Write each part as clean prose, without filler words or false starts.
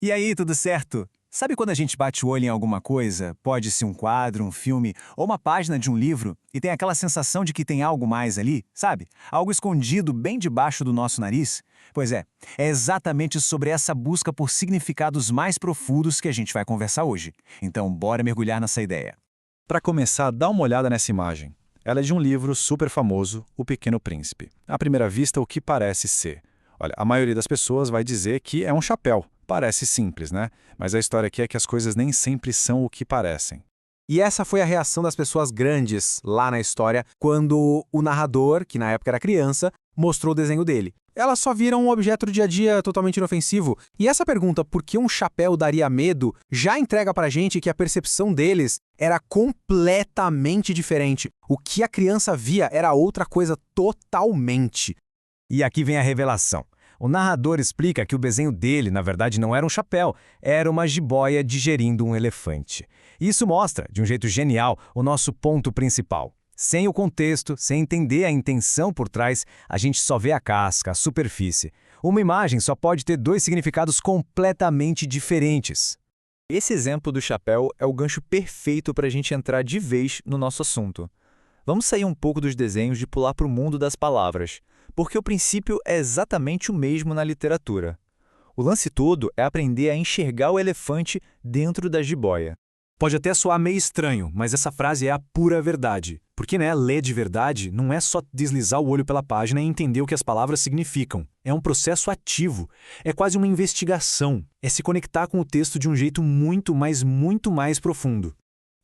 E aí, tudo certo? Sabe quando a gente bate o olho em alguma coisa, pode ser um quadro, um filme ou uma página de um livro, e tem aquela sensação de que tem algo mais ali, sabe? Algo escondido bem debaixo do nosso nariz? Pois é exatamente sobre essa busca por significados mais profundos que a gente vai conversar hoje. Então, bora mergulhar nessa ideia. Para começar, dá uma olhada nessa imagem. Ela é de um livro super famoso, O Pequeno Príncipe. À primeira vista, o que parece ser? Olha, a maioria das pessoas vai dizer que é um chapéu. Parece simples, né? Mas a história aqui é que as coisas nem sempre são o que parecem. E essa foi a reação das pessoas grandes lá na história quando o narrador, que na época era criança, mostrou o desenho dele. Elas só viram um objeto do dia a dia totalmente inofensivo. E essa pergunta, por que um chapéu daria medo, já entrega pra gente que a percepção deles era completamente diferente. O que a criança via era outra coisa totalmente. E aqui vem a revelação. O narrador explica que o desenho dele, na verdade, não era um chapéu, era uma jiboia digerindo um elefante. Isso mostra, de um jeito genial, o nosso ponto principal. Sem o contexto, sem entender a intenção por trás, a gente só vê a casca, a superfície. Uma imagem só pode ter dois significados completamente diferentes. Esse exemplo do chapéu é o gancho perfeito para a gente entrar de vez no nosso assunto. Vamos sair um pouco dos desenhos e pular para o mundo das palavras, porque o princípio é exatamente o mesmo na literatura. O lance todo é aprender a enxergar o elefante dentro da jiboia. Pode até soar meio estranho, mas essa frase é a pura verdade. Porque, ler de verdade não é só deslizar o olho pela página e entender o que as palavras significam. É um processo ativo. É quase uma investigação. É se conectar com o texto de um jeito muito mais profundo.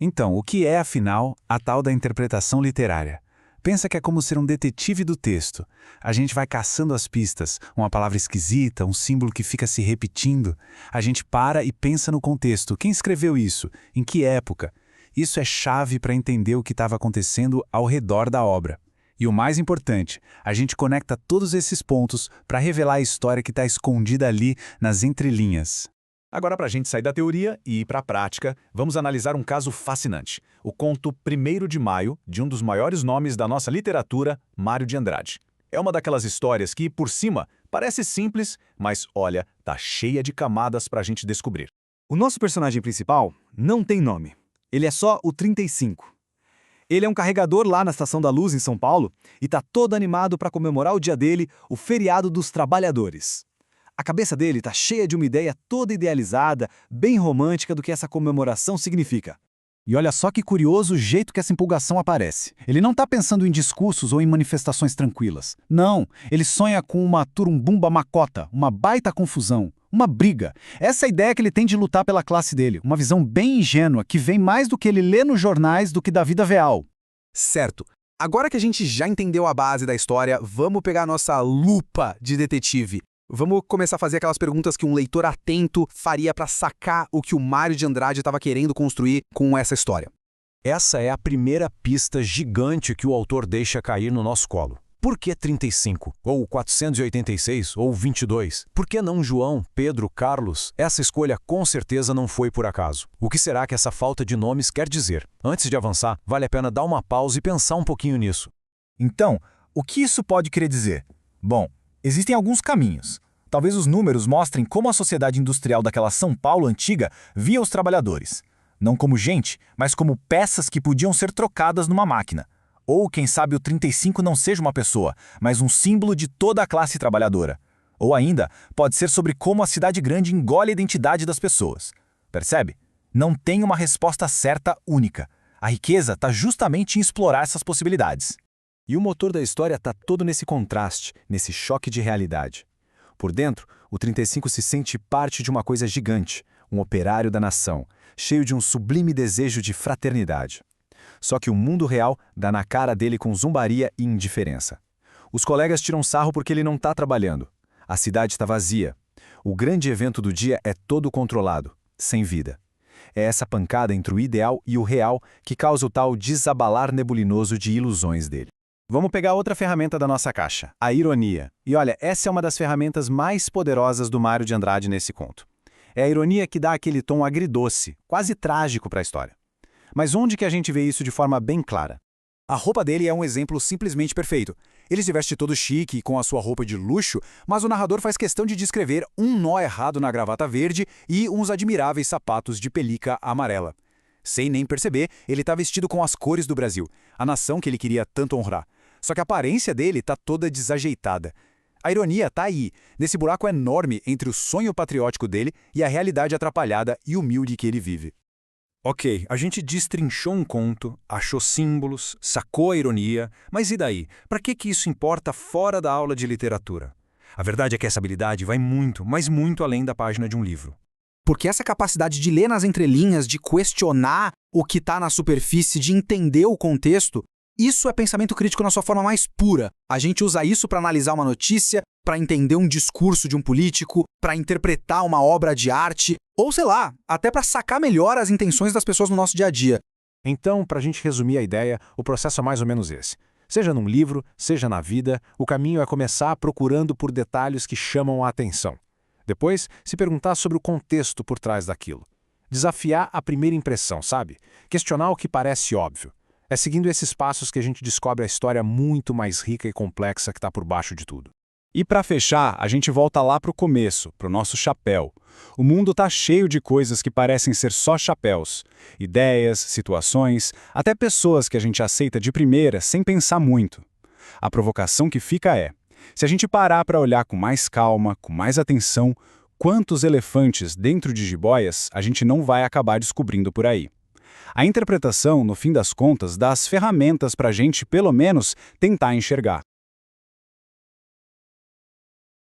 Então, o que é, afinal, a tal da interpretação literária? Pensa que é como ser um detetive do texto. A gente vai caçando as pistas, uma palavra esquisita, um símbolo que fica se repetindo. A gente para e pensa no contexto. Quem escreveu isso? Em que época? Isso é chave para entender o que estava acontecendo ao redor da obra. E o mais importante, a gente conecta todos esses pontos para revelar a história que está escondida ali nas entrelinhas. Agora, para a gente sair da teoria e ir para a prática, vamos analisar um caso fascinante. O conto 1º de Maio, de um dos maiores nomes da nossa literatura, Mário de Andrade. É uma daquelas histórias que, por cima, parece simples, mas, olha, tá cheia de camadas para a gente descobrir. O nosso personagem principal não tem nome. Ele é só o 35. Ele é um carregador lá na Estação da Luz, em São Paulo, e tá todo animado para comemorar o dia dele, o feriado dos trabalhadores. A cabeça dele tá cheia de uma ideia toda idealizada, bem romântica do que essa comemoração significa. E olha só que curioso o jeito que essa empolgação aparece. Ele não está pensando em discursos ou em manifestações tranquilas. Não, ele sonha com uma turumbumba macota, uma baita confusão, uma briga. Essa é a ideia que ele tem de lutar pela classe dele, uma visão bem ingênua que vem mais do que ele lê nos jornais do que da vida real. Certo. Agora que a gente já entendeu a base da história, vamos pegar a nossa lupa de detetive. Vamos começar a fazer aquelas perguntas que um leitor atento faria para sacar o que o Mário de Andrade estava querendo construir com essa história. Essa é a primeira pista gigante que o autor deixa cair no nosso colo. Por que 35? Ou 486? Ou 22? Por que não João, Pedro, Carlos? Essa escolha com certeza não foi por acaso. O que será que essa falta de nomes quer dizer? Antes de avançar, vale a pena dar uma pausa e pensar um pouquinho nisso. Então, o que isso pode querer dizer? Bom, existem alguns caminhos. Talvez os números mostrem como a sociedade industrial daquela São Paulo antiga via os trabalhadores. Não como gente, mas como peças que podiam ser trocadas numa máquina. Ou, quem sabe, o 35 não seja uma pessoa, mas um símbolo de toda a classe trabalhadora. Ou ainda, pode ser sobre como a cidade grande engole a identidade das pessoas. Percebe? Não tem uma resposta certa única. A riqueza está justamente em explorar essas possibilidades. E o motor da história está todo nesse contraste, nesse choque de realidade. Por dentro, o 35 se sente parte de uma coisa gigante, um operário da nação, cheio de um sublime desejo de fraternidade. Só que o mundo real dá na cara dele com zombaria e indiferença. Os colegas tiram sarro porque ele não está trabalhando. A cidade está vazia. O grande evento do dia é todo controlado, sem vida. É essa pancada entre o ideal e o real que causa o tal desabalar nebulinoso de ilusões dele. Vamos pegar outra ferramenta da nossa caixa, a ironia. E olha, essa é uma das ferramentas mais poderosas do Mário de Andrade nesse conto. É a ironia que dá aquele tom agridoce, quase trágico para a história. Mas onde que a gente vê isso de forma bem clara? A roupa dele é um exemplo simplesmente perfeito. Ele se veste todo chique, com a sua roupa de luxo, mas o narrador faz questão de descrever um nó errado na gravata verde e uns admiráveis sapatos de pelica amarela. Sem nem perceber, ele está vestido com as cores do Brasil, a nação que ele queria tanto honrar. Só que a aparência dele está toda desajeitada. A ironia está aí, nesse buraco enorme entre o sonho patriótico dele e a realidade atrapalhada e humilde que ele vive. Ok, a gente destrinchou um conto, achou símbolos, sacou a ironia, mas e daí? Para que isso importa fora da aula de literatura? A verdade é que essa habilidade vai muito, mas muito além da página de um livro. Porque essa capacidade de ler nas entrelinhas, de questionar o que está na superfície, de entender o contexto, isso é pensamento crítico na sua forma mais pura. A gente usa isso para analisar uma notícia, para entender um discurso de um político, para interpretar uma obra de arte, ou sei lá, até para sacar melhor as intenções das pessoas no nosso dia a dia. Então, para a gente resumir a ideia, o processo é mais ou menos esse. Seja num livro, seja na vida, o caminho é começar procurando por detalhes que chamam a atenção. Depois, se perguntar sobre o contexto por trás daquilo. Desafiar a primeira impressão, sabe? Questionar o que parece óbvio. É seguindo esses passos que a gente descobre a história muito mais rica e complexa que está por baixo de tudo. E para fechar, a gente volta lá para o começo, para o nosso chapéu. O mundo está cheio de coisas que parecem ser só chapéus. Ideias, situações, até pessoas que a gente aceita de primeira sem pensar muito. A provocação que fica é: se a gente parar para olhar com mais calma, com mais atenção, quantos elefantes dentro de jiboias a gente não vai acabar descobrindo por aí? A interpretação, no fim das contas, dá as ferramentas para a gente, pelo menos, tentar enxergar.